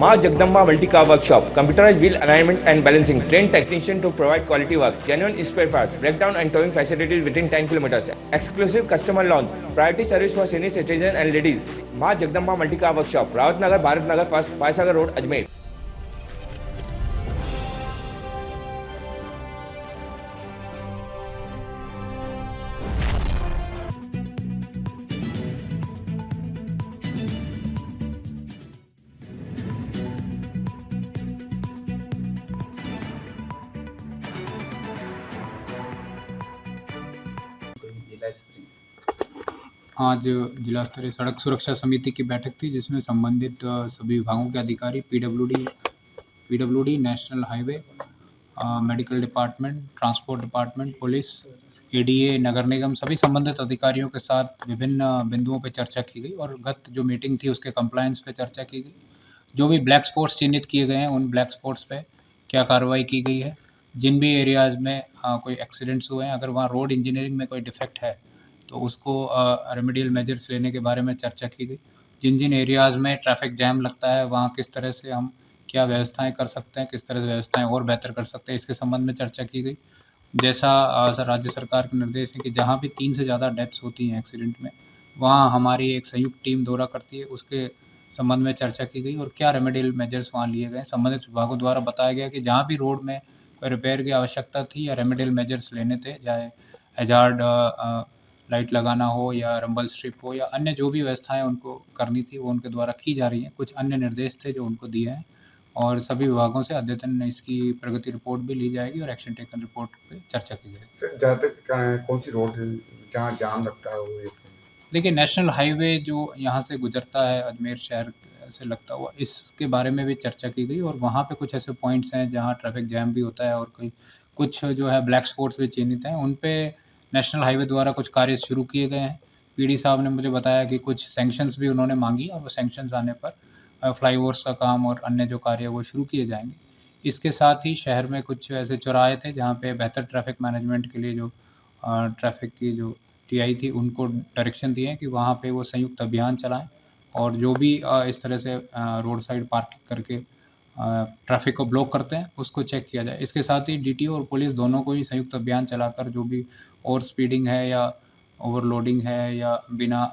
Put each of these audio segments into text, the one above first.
Ma Jagdamba Multi-Car Workshop, computerized wheel alignment and balancing, trained technician to provide quality work, genuine spare parts, breakdown and towing facilities within 10 kilometers, exclusive customer launch, priority service for senior citizens and ladies. Ma Jagdamba Multi-Car Workshop, Rawat Nagar, Bharat Nagar, First, Faisagar Road, Ajmer. आज जिला स्तरीय सड़क सुरक्षा समिति की बैठक थी जिसमें संबंधित सभी विभागों के अधिकारी PWD, national highway, medical department, transport department, police, ADA, नगर निगम सभी संबंधित अधिकारियों के साथ विभिन्न बिंदुओं पर चर्चा की गई और गत जो मीटिंग थी उसके कंप्लायंस पे चर्चा की गई। जो भी ब्लैक स्पॉट्स चिन्हित किए गए हैं उन ब्लैक स्पॉट्स पे क्या कार्रवाई की गई है, जिन भी एरियाज़ में कोई एक्सीडेंट्स हुए हैं, अगर वहाँ रोड इंजीनियरिंग में कोई डिफेक्ट है तो उसको रेमेडियल मेजर्स लेने के बारे में चर्चा की गई। जिन जिन एरियाज़ में ट्रैफिक जैम लगता है वहाँ किस तरह से हम क्या व्यवस्थाएं कर सकते हैं, किस तरह से व्यवस्थाएं और बेहतर कर सकते हैं, इसके संबंध में चर्चा की गई। जैसा राज्य सरकार के निर्देश है कि जहाँ भी 3 से ज़्यादा डेथ्स होती हैं एक्सीडेंट में, वहाँ हमारी एक संयुक्त टीम दौरा करती है, उसके संबंध में चर्चा की गई और क्या रेमेडियल मेजर्स वहाँ लिए गए। संबंधित विभागों द्वारा बताया गया कि जहाँ भी रोड में कोई रिपेयर की आवश्यकता थी या रेमेडियल मेजर्स लेने थे, चाहे हैजार्ड लाइट लगाना हो या रंबल स्ट्रिप हो या अन्य जो भी व्यवस्थाएं उनको करनी थी वो उनके द्वारा की जा रही हैं। कुछ अन्य निर्देश थे जो उनको दिए हैं और सभी विभागों से अद्यतन इसकी प्रगति रिपोर्ट भी ली जाएगी और एक्शन टेकन रिपोर्ट पे चर्चा की जाएगी। जहाँ तक कौन सी रोड है जहाँ जाम लगता है वो देखिए, नेशनल हाईवे जो यहाँ से गुजरता है अजमेर शहर से लगता हुआ, इसके बारे में भी चर्चा की गई और वहाँ पे कुछ ऐसे पॉइंट्स हैं जहाँ ट्रैफिक जैम भी होता है और कुछ जो है ब्लैक स्पॉट्स भी चिन्हित हैं, उन पे नेशनल हाईवे द्वारा कुछ कार्य शुरू किए गए हैं। पीडी साहब ने मुझे बताया कि कुछ सैंक्शंस भी उन्होंने मांगी और वो सैंक्शंस आने पर फ्लाईओवर्स का काम और अन्य जो कार्य है वो शुरू किए जाएंगे। इसके साथ ही शहर में कुछ ऐसे चौराहे थे जहाँ पे बेहतर ट्रैफिक मैनेजमेंट के लिए जो ट्रैफिक की जो टीआई थी उनको डायरेक्शन दिए हैं कि वहाँ पे वो संयुक्त अभियान चलाएं और जो भी इस तरह से रोड साइड पार्किंग करके ट्रैफिक को ब्लॉक करते हैं उसको चेक किया जाए। इसके साथ ही डीटीओ और पुलिस दोनों को ही संयुक्त अभियान चलाकर जो भी ओवर स्पीडिंग है या ओवरलोडिंग है या बिना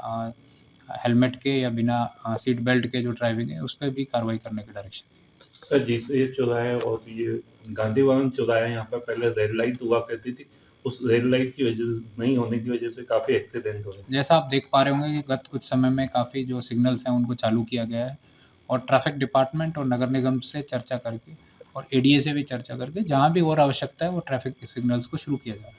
हेलमेट के या बिना सीट बेल्ट के जो ड्राइविंग है उस पर भी कार्रवाई करने की डायरेक्शन। सर, जिस ये चौराहे और ये गांधी भवन चौराहे यहाँ पर पहले रेड लाइट हुआ करती थी, उस रेड लाइट की वजह से नहीं होने की वजह से काफ़ी एक्सीडेंट हो रहे हैं। जैसा आप देख पा रहे होंगे कि गत कुछ समय में काफ़ी जो सिग्नल्स हैं उनको चालू किया गया है और ट्रैफिक डिपार्टमेंट और नगर निगम से चर्चा करके और एडीए से भी चर्चा करके जहाँ भी और आवश्यकता है वो ट्रैफिक सिग्नल्स को शुरू किया जा रहा है।